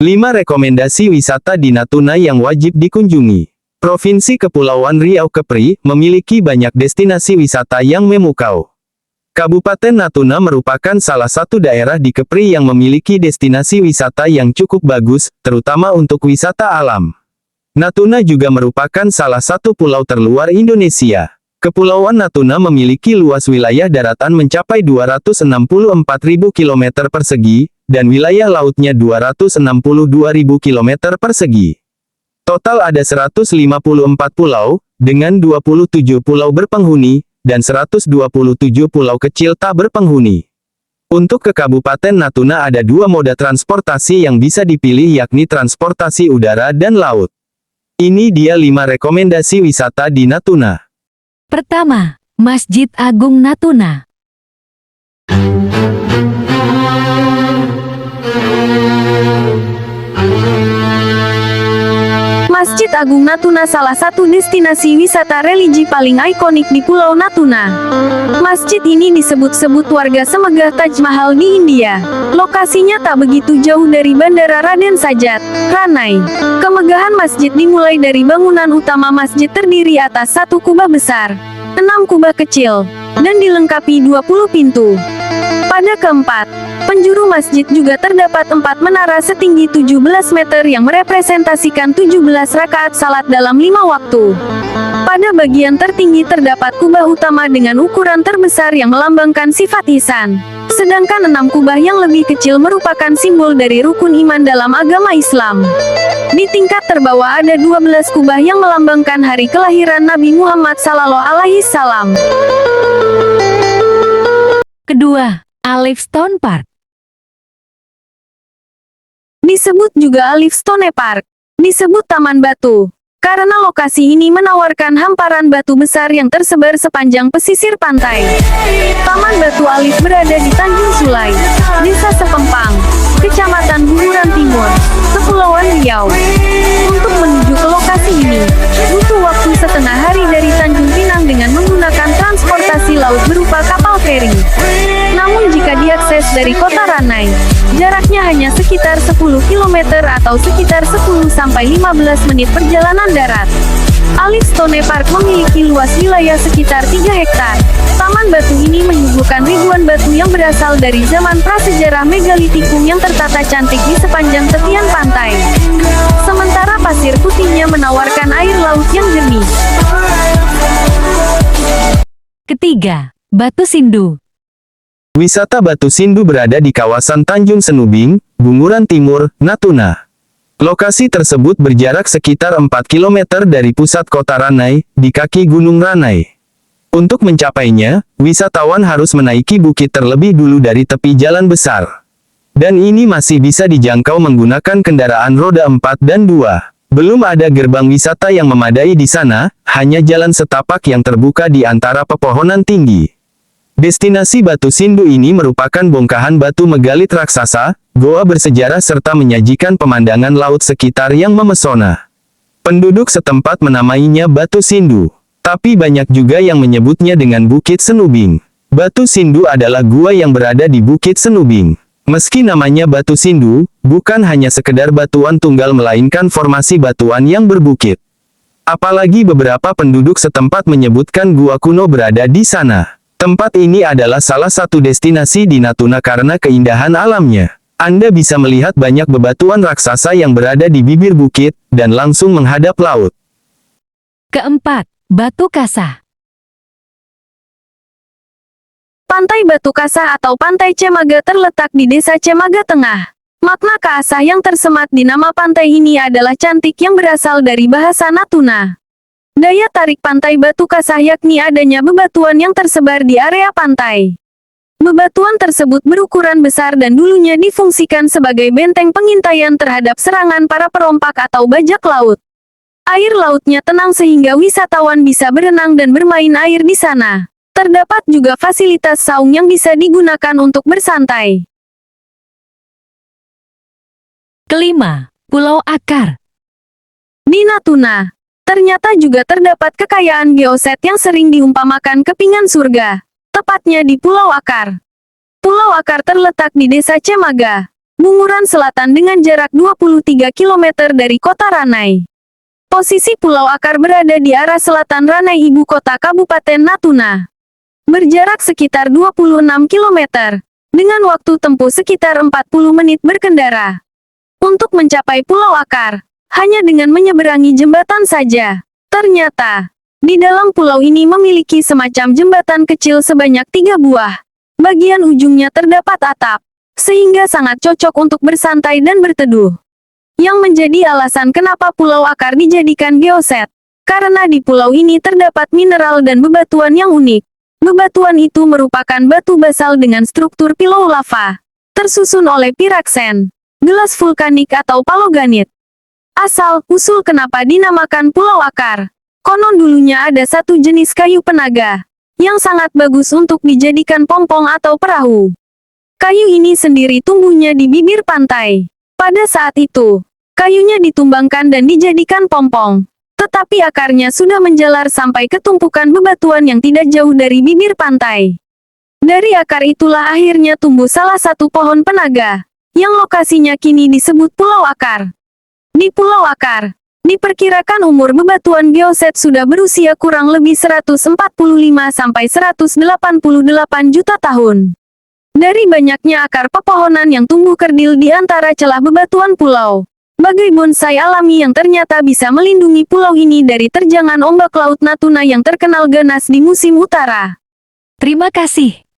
5 rekomendasi wisata di Natuna yang wajib dikunjungi. Provinsi Kepulauan Riau Kepri memiliki banyak destinasi wisata yang memukau. Kabupaten Natuna merupakan salah satu daerah di Kepri yang memiliki destinasi wisata yang cukup bagus, terutama untuk wisata alam. Natuna juga merupakan salah satu pulau terluar Indonesia. Kepulauan Natuna memiliki luas wilayah daratan mencapai 264.000 km persegi, dan wilayah lautnya 262.000 km persegi. Total ada 154 pulau, dengan 27 pulau berpenghuni, dan 127 pulau kecil tak berpenghuni. Untuk ke Kabupaten Natuna ada 2 moda transportasi yang bisa dipilih yakni transportasi udara dan laut. Ini dia 5 rekomendasi wisata di Natuna. Pertama, Masjid Agung Natuna. Masjid Agung Natuna salah satu destinasi wisata religi paling ikonik di Pulau Natuna. Masjid ini disebut-sebut warga Semegah Taj Mahal di India. Lokasinya tak begitu jauh dari Bandara Raden Sajat, Ranai. Kemegahan masjid dimulai dari bangunan utama masjid terdiri atas 1 kubah besar, 6 kubah kecil, dan dilengkapi 20 pintu. Pada keempat, penjuru masjid juga terdapat 4 menara setinggi 17 meter yang merepresentasikan 17 rakaat salat dalam 5 waktu. Pada bagian tertinggi terdapat kubah utama dengan ukuran terbesar yang melambangkan sifat ihsan. Sedangkan 6 kubah yang lebih kecil merupakan simbol dari rukun iman dalam agama Islam. Di tingkat terbawah ada 12 kubah yang melambangkan hari kelahiran Nabi Muhammad SAW. Kedua, Alif Stone Park. Disebut juga Alif Stone Park, disebut Taman Batu, karena lokasi ini menawarkan hamparan batu besar yang tersebar sepanjang pesisir pantai. Taman Batu Alif berada di Tanjung Sulai, Desa Sepempang, Kecamatan Bunguran Timur, Kepulauan Riau. Untuk menuju ke lokasi ini, butuh waktu setengah hari dari Tanjung Pinang dengan menggunakan transportasi laut berupa kapal feri. Namun jika diakses dari kota Ranai, jaraknya hanya sekitar 10 km atau sekitar 10-15 menit perjalanan darat. Alif Stone Park memiliki luas wilayah sekitar 3 hektar. Taman batu ini menyuguhkan ribuan batu yang berasal dari zaman prasejarah megalitikum yang tertata cantik di sepanjang tepian pantai. Sementara pasir putihnya menawarkan air laut yang jernih. Ketiga, Batu Sindu. Wisata Batu Sindu berada di kawasan Tanjung Senubing, Bunguran Timur, Natuna. Lokasi tersebut berjarak sekitar 4 km dari pusat kota Ranai, di kaki Gunung Ranai. Untuk mencapainya, wisatawan harus menaiki bukit terlebih dulu dari tepi jalan besar. Dan ini masih bisa dijangkau menggunakan kendaraan roda 4 dan 2. Belum ada gerbang wisata yang memadai di sana, hanya jalan setapak yang terbuka di antara pepohonan tinggi. Destinasi Batu Sindu ini merupakan bongkahan batu megalit raksasa, goa bersejarah serta menyajikan pemandangan laut sekitar yang memesona. Penduduk setempat menamainya Batu Sindu, tapi banyak juga yang menyebutnya dengan Bukit Senubing. Batu Sindu adalah gua yang berada di Bukit Senubing. Meski namanya Batu Sindu, bukan hanya sekedar batuan tunggal melainkan formasi batuan yang berbukit. Apalagi beberapa penduduk setempat menyebutkan gua kuno berada di sana. Tempat ini adalah salah satu destinasi di Natuna karena keindahan alamnya. Anda bisa melihat banyak bebatuan raksasa yang berada di bibir bukit, dan langsung menghadap laut. Keempat, Batu Kasah. Pantai Batu Kasah atau Pantai Cemaga terletak di Desa Cemaga Tengah. Makna Kasah yang tersemat di nama pantai ini adalah cantik yang berasal dari bahasa Natuna. Daya tarik Pantai Batu Kasah yakni adanya bebatuan yang tersebar di area pantai. Bebatuan tersebut berukuran besar dan dulunya difungsikan sebagai benteng pengintaian terhadap serangan para perompak atau bajak laut. Air lautnya tenang sehingga wisatawan bisa berenang dan bermain air di sana. Terdapat juga fasilitas saung yang bisa digunakan untuk bersantai. Kelima, Pulau Akar. Di Natuna, ternyata juga terdapat kekayaan geoset yang sering diumpamakan kepingan surga, tepatnya di Pulau Akar. Pulau Akar terletak di Desa Cemaga, Bunguran Selatan dengan jarak 23 km dari kota Ranai. Posisi Pulau Akar berada di arah selatan Ranai, ibu kota Kabupaten Natuna. Berjarak sekitar 26 km, dengan waktu tempuh sekitar 40 menit berkendara. Untuk mencapai Pulau Akar, hanya dengan menyeberangi jembatan saja. Ternyata, di dalam pulau ini memiliki semacam jembatan kecil sebanyak 3 buah. Bagian ujungnya terdapat atap, sehingga sangat cocok untuk bersantai dan berteduh. Yang menjadi alasan kenapa Pulau Akar dijadikan geoset. Karena di pulau ini terdapat mineral dan bebatuan yang unik. Bebatuan itu merupakan batu basal dengan struktur pilau lava, tersusun oleh piraksen, gelas vulkanik atau paloganit. Asal-usul kenapa dinamakan Pulau Akar. Konon dulunya ada satu jenis kayu penaga, yang sangat bagus untuk dijadikan pompong atau perahu. Kayu ini sendiri tumbuhnya di bibir pantai. Pada saat itu, kayunya ditumbangkan dan dijadikan pompong. Tetapi akarnya sudah menjalar sampai ke tumpukan bebatuan yang tidak jauh dari bibir pantai. Dari akar itulah akhirnya tumbuh salah satu pohon penaga, yang lokasinya kini disebut Pulau Akar. Di Pulau Akar, diperkirakan umur bebatuan geoset sudah berusia kurang lebih 145-188 juta tahun. Dari banyaknya akar pepohonan yang tumbuh kerdil di antara celah bebatuan pulau, bagai bonsai alami yang ternyata bisa melindungi pulau ini dari terjangan ombak laut Natuna yang terkenal ganas di musim utara. Terima kasih.